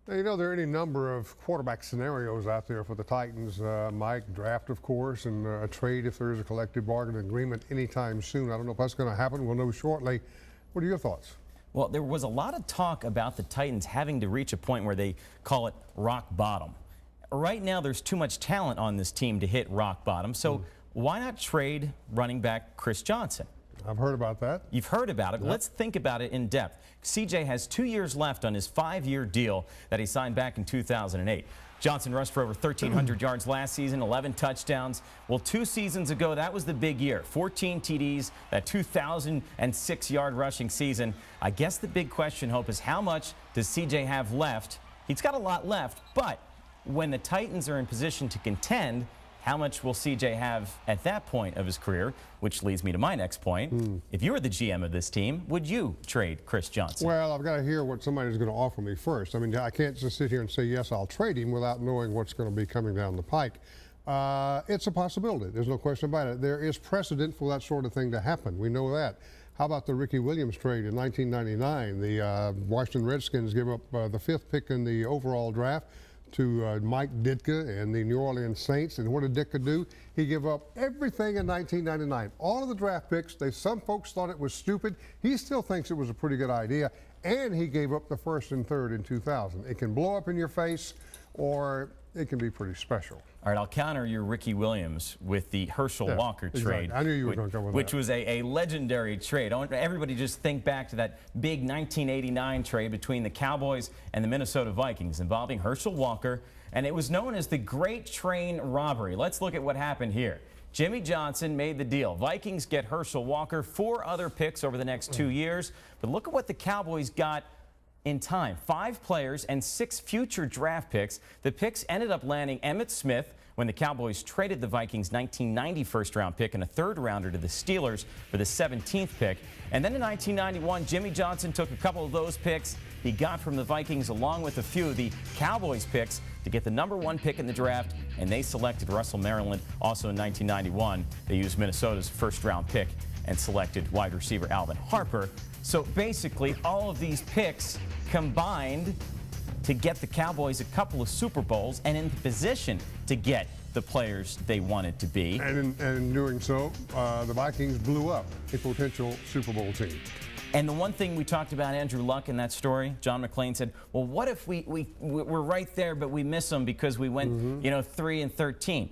Now, you know, there are any number of quarterback scenarios out there for the Titans. Mike, draft, of course, and a trade if there is a collective bargaining agreement anytime soon. I don't know if that's going to happen. We'll know shortly. What are your thoughts? Well, there was a lot of talk about the Titans having to reach a point where they call it rock bottom. Right now, there's too much talent on this team to hit rock bottom. So why not trade running back Chris Johnson? I've heard about that. You've heard about it. Yep. Let's think about it in depth. CJ has 2 years left on his 5-year deal that he signed back in 2008. Johnson rushed for over 1,300 yards last season, 11 touchdowns. Well, 2 seasons ago, that was the big year. 14 TDs, that 2,006-yard rushing season. I guess the big question, Hope, is how much does CJ have left? He's got a lot left, but when the Titans are in position to contend, how much will CJ have at that point of his career? Which leads me to my next point. If you were the GM of this team, would you trade Chris Johnson? Well, I've got to hear what somebody's going to offer me first. I mean, I can't just sit here and say, yes, I'll trade him without knowing what's going to be coming down the pike. It's a possibility. There's no question about it. There is precedent for that sort of thing to happen. We know that. How about the Ricky Williams trade in 1999? The Washington Redskins gave up the 5th pick in the overall draft to Mike Ditka and the New Orleans Saints. And what did Ditka do? He gave up everything in 1999. All of the draft picks. Some folks thought it was stupid. He still thinks it was a pretty good idea. And he gave up the 1st and 3rd in 2000. It can blow up in your face, or it can be pretty special. All right, I'll counter your Ricky Williams with the Herschel Walker trade. Exactly. I knew you were going to come with which that. was a legendary trade. Everybody just think back to that big 1989 trade between the Cowboys and the Minnesota Vikings involving Herschel Walker, and it was known as the Great Train Robbery. Let's look at what happened here. Jimmy Johnson made the deal. Vikings get Herschel Walker, 4 other picks over the next 2 years, but look at what the Cowboys got in time. 5 players and 6 future draft picks. The picks ended up landing Emmitt Smith when the Cowboys traded the Vikings' 1990 first-round pick and a 3rd rounder to the Steelers for the 17th pick. And then in 1991, Jimmy Johnson took a couple of those picks he got from the Vikings along with a few of the Cowboys picks to get the #1 pick in the draft, and they selected Russell Maryland. Also in 1991, they used Minnesota's first-round pick and selected wide receiver Alvin Harper. So basically, all of these picks combined to get the Cowboys a couple of Super Bowls and in the position to get the players they wanted to be. And in doing so, the Vikings blew up a potential Super Bowl team. And the one thing we talked about Andrew Luck in that story, John McClain said, well, what if we're right there, but we miss them because we went, 3 and 13.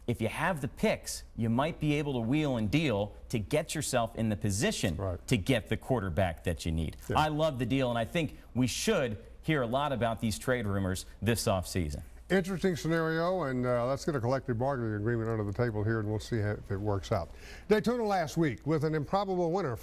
If you have the picks, you might be able to wheel and deal to get yourself in the position to get the quarterback that you need. Yeah. I love the deal, and I think we should hear a lot about these trade rumors this offseason. Interesting scenario, and let's get a collective bargaining agreement under the table here, and we'll see if it works out. Daytona last week with an improbable winner.